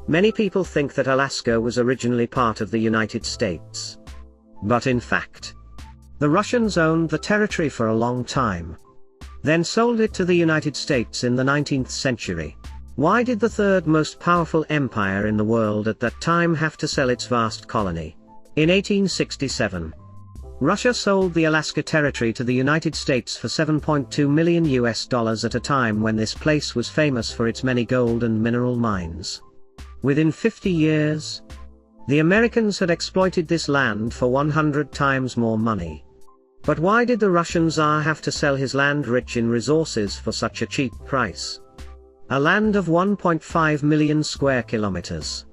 Many people think that Alaska was originally part of the United States. But in fact, the Russians owned the territory for a long time, then sold it to the United States in the 19th century. Why did the third most powerful empire in the world at that time have to sell its vast colony? In 1867, Russia sold the Alaska Territory to the United States for $7.2 million at a time when this place was famous for its many gold and mineral mines. Within 50 years, the Americans had exploited this land for 100 times more money. But why did the Russian Tsar have to sell his land rich in resources for such a cheap price? A land of 1.5 million square kilometers.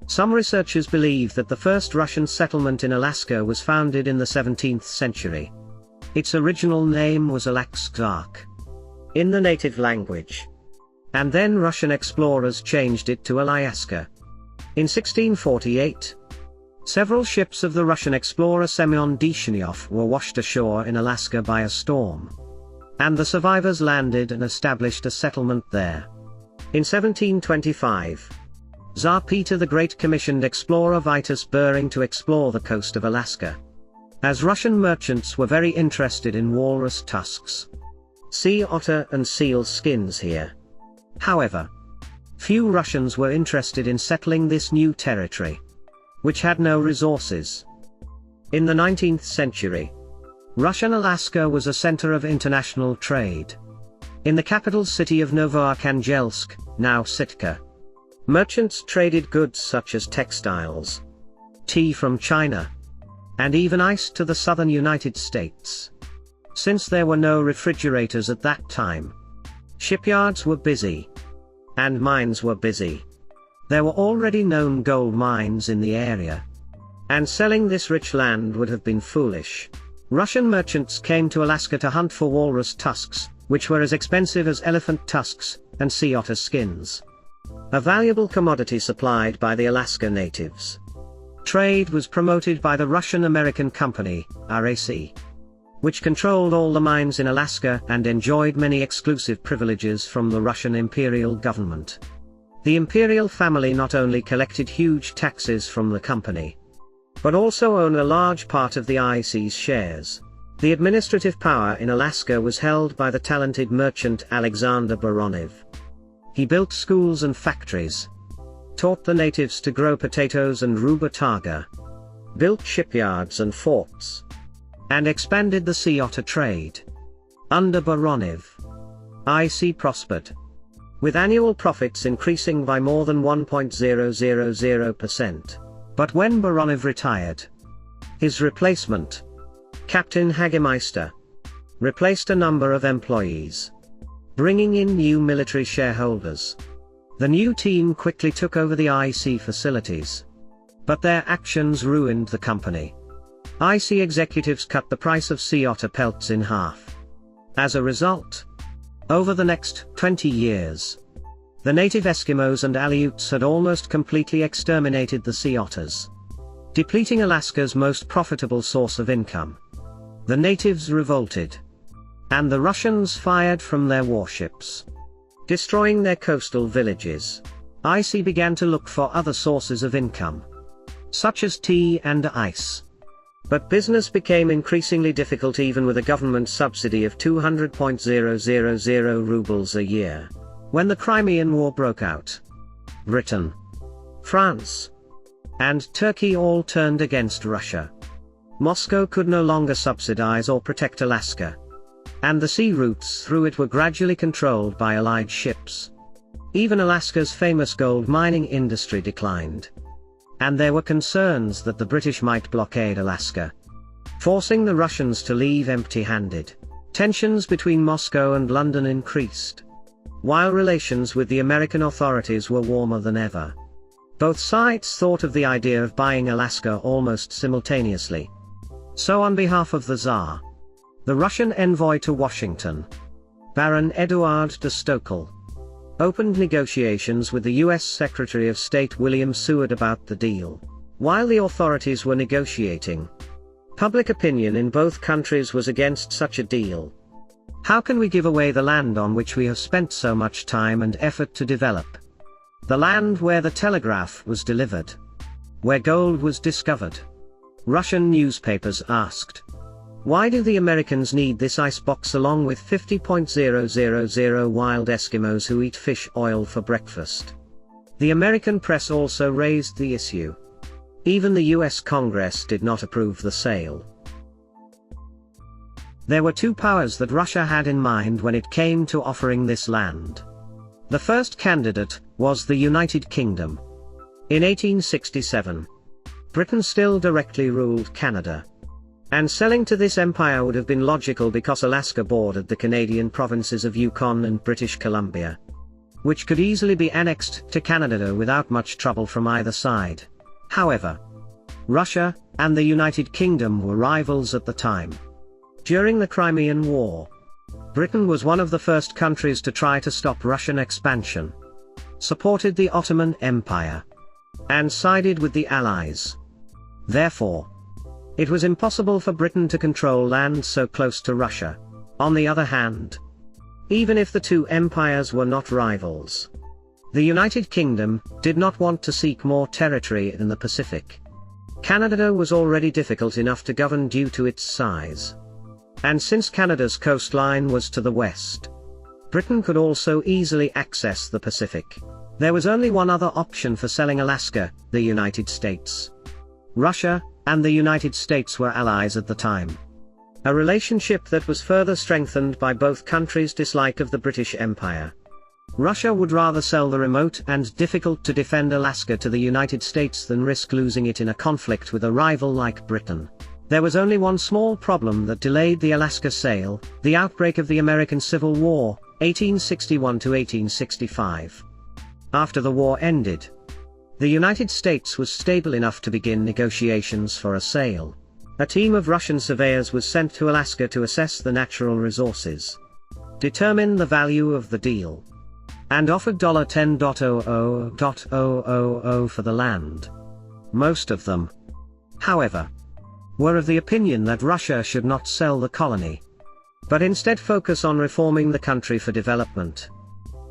Some researchers believe that the first Russian settlement in Alaska was founded in the 17th century. Its original name was Alaxark in the native language. And then Russian explorers changed it to Alaska. In 1648, several ships of the Russian explorer Semyon Denisov were washed ashore in Alaska by a storm. And the survivors landed and established a settlement there. In 1725, Tsar Peter the Great commissioned explorer Vitus Bering to explore the coast of Alaska. As Russian merchants were very interested in walrus tusks, sea otter and seal skins here. However, few Russians were interested in settling this new territory, which had no resources. In the 19th century, Russian Alaska was a center of international trade. In the capital city of Novoarkhangelsk, now Sitka, merchants traded goods such as textiles, tea from China, and even ice to the southern United States. Since there were no refrigerators at that time, shipyards were busy, and mines were busy. There were already known gold mines in the area, and selling this rich land would have been foolish. Russian merchants came to Alaska to hunt for walrus tusks, which were as expensive as elephant tusks and sea otter skins. A valuable commodity supplied by the Alaska natives. Trade was promoted by the Russian-American Company, RAC, which controlled all the mines in Alaska and enjoyed many exclusive privileges from the Russian imperial government. The imperial family not only collected huge taxes from the company, but also owned a large part of the IC's shares. The administrative power in Alaska was held by the talented merchant Alexander Baronev. He built schools and factories, taught the natives to grow potatoes and rhubarb targa, built shipyards and forts, and expanded the sea otter trade. Under Baronev, IC prospered, with annual profits increasing by more than 1.000%. But when Baronev retired, his replacement, Captain Hagemeister, replaced a number of employees, bringing in new military shareholders. The new team quickly took over the IC facilities, but their actions ruined the company. IC executives cut the price of sea otter pelts in half. As a result, over the next 20 years, the native Eskimos and Aleuts had almost completely exterminated the sea otters, depleting Alaska's most profitable source of income. The natives revolted, and the Russians fired from their warships, destroying their coastal villages. IC began to look for other sources of income, such as tea and ice. But business became increasingly difficult even with a government subsidy of 200.000 rubles a year. When the Crimean War broke out, Britain, France, and Turkey all turned against Russia. Moscow could no longer subsidize or protect Alaska, and the sea routes through it were gradually controlled by Allied ships. Even Alaska's famous gold mining industry declined, and there were concerns that the British might blockade Alaska, forcing the Russians to leave empty-handed. Tensions between Moscow and London increased, while relations with the American authorities were warmer than ever. Both sides thought of the idea of buying Alaska almost simultaneously. So on behalf of the Tsar, the Russian envoy to Washington, Baron Eduard de Stokel, opened negotiations with the U.S. Secretary of State William Seward about the deal. While the authorities were negotiating, public opinion in both countries was against such a deal. How can we give away the land on which we have spent so much time and effort to develop? The land where the telegraph was delivered, where gold was discovered. Russian newspapers asked, why do the Americans need this icebox along with 50,000 wild Eskimos who eat fish oil for breakfast? The American press also raised the issue. Even the US Congress did not approve the sale. There were two powers that Russia had in mind when it came to offering this land. The first candidate was the United Kingdom. In 1867, Britain still directly ruled Canada. And selling to this empire would have been logical because Alaska bordered the Canadian provinces of Yukon and British Columbia, which could easily be annexed to Canada without much trouble from either side. However, Russia and the United Kingdom were rivals at the time. During the Crimean War, Britain was one of the first countries to try to stop Russian expansion, supported the Ottoman Empire, and sided with the Allies. Therefore, it was impossible for Britain to control land so close to Russia. On the other hand, even if the two empires were not rivals, the United Kingdom did not want to seek more territory in the Pacific. Canada was already difficult enough to govern due to its size. And since Canada's coastline was to the west, Britain could also easily access the Pacific. There was only one other option for selling Alaska, the United States. Russia and the United States were allies at the time. A relationship that was further strengthened by both countries' dislike of the British Empire. Russia would rather sell the remote and difficult to defend Alaska to the United States than risk losing it in a conflict with a rival like Britain. There was only one small problem that delayed the Alaska sale: the outbreak of the American Civil War, 1861 to 1865. After the war ended, the United States was stable enough to begin negotiations for a sale. A team of Russian surveyors was sent to Alaska to assess the natural resources, determine the value of the deal, and offered $10,000 for the land. Most of them, however, were of the opinion that Russia should not sell the colony, but instead focus on reforming the country for development.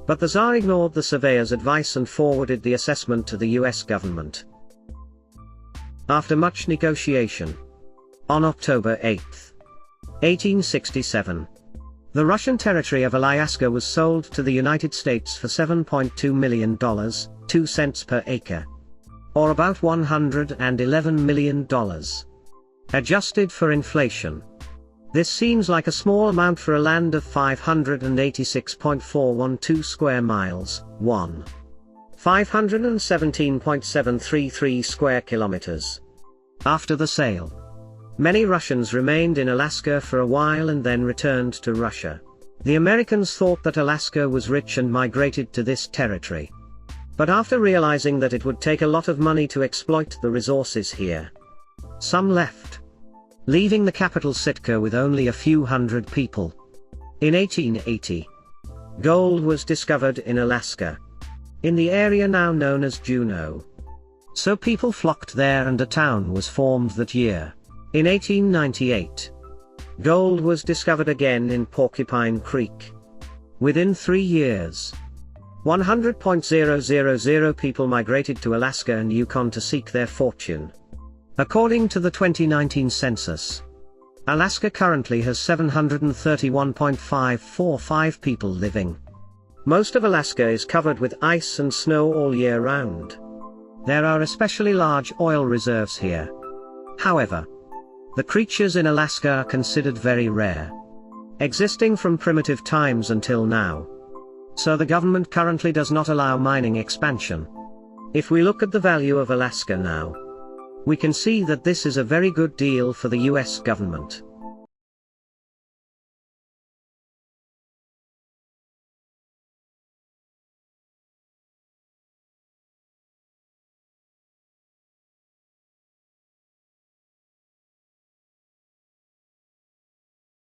But the Tsar ignored the surveyor's advice and forwarded the assessment to the US government. After much negotiation, on October 8, 1867, the Russian territory of Alaska was sold to the United States for $7.2 million, 2 cents per acre, or about $111 million. Adjusted for inflation, this seems like a small amount for a land of 586.412 square miles, 517.733 square kilometers. After the sale, many Russians remained in Alaska for a while and then returned to Russia. The Americans thought that Alaska was rich and migrated to this territory. But after realizing that it would take a lot of money to exploit the resources here, some left, leaving the capital Sitka with only a few hundred people. In 1880, gold was discovered in Alaska, in the area now known as Juneau. So people flocked there and a town was formed that year. In 1898, gold was discovered again in Porcupine Creek. Within 3 years, 100,000 people migrated to Alaska and Yukon to seek their fortune. According to the 2019 census, Alaska currently has 731.545 people living. Most of Alaska is covered with ice and snow all year round. There are especially large oil reserves here. However, the creatures in Alaska are considered very rare, existing from primitive times until now. So the government currently does not allow mining expansion. If we look at the value of Alaska now, we can see that this is a very good deal for the US government.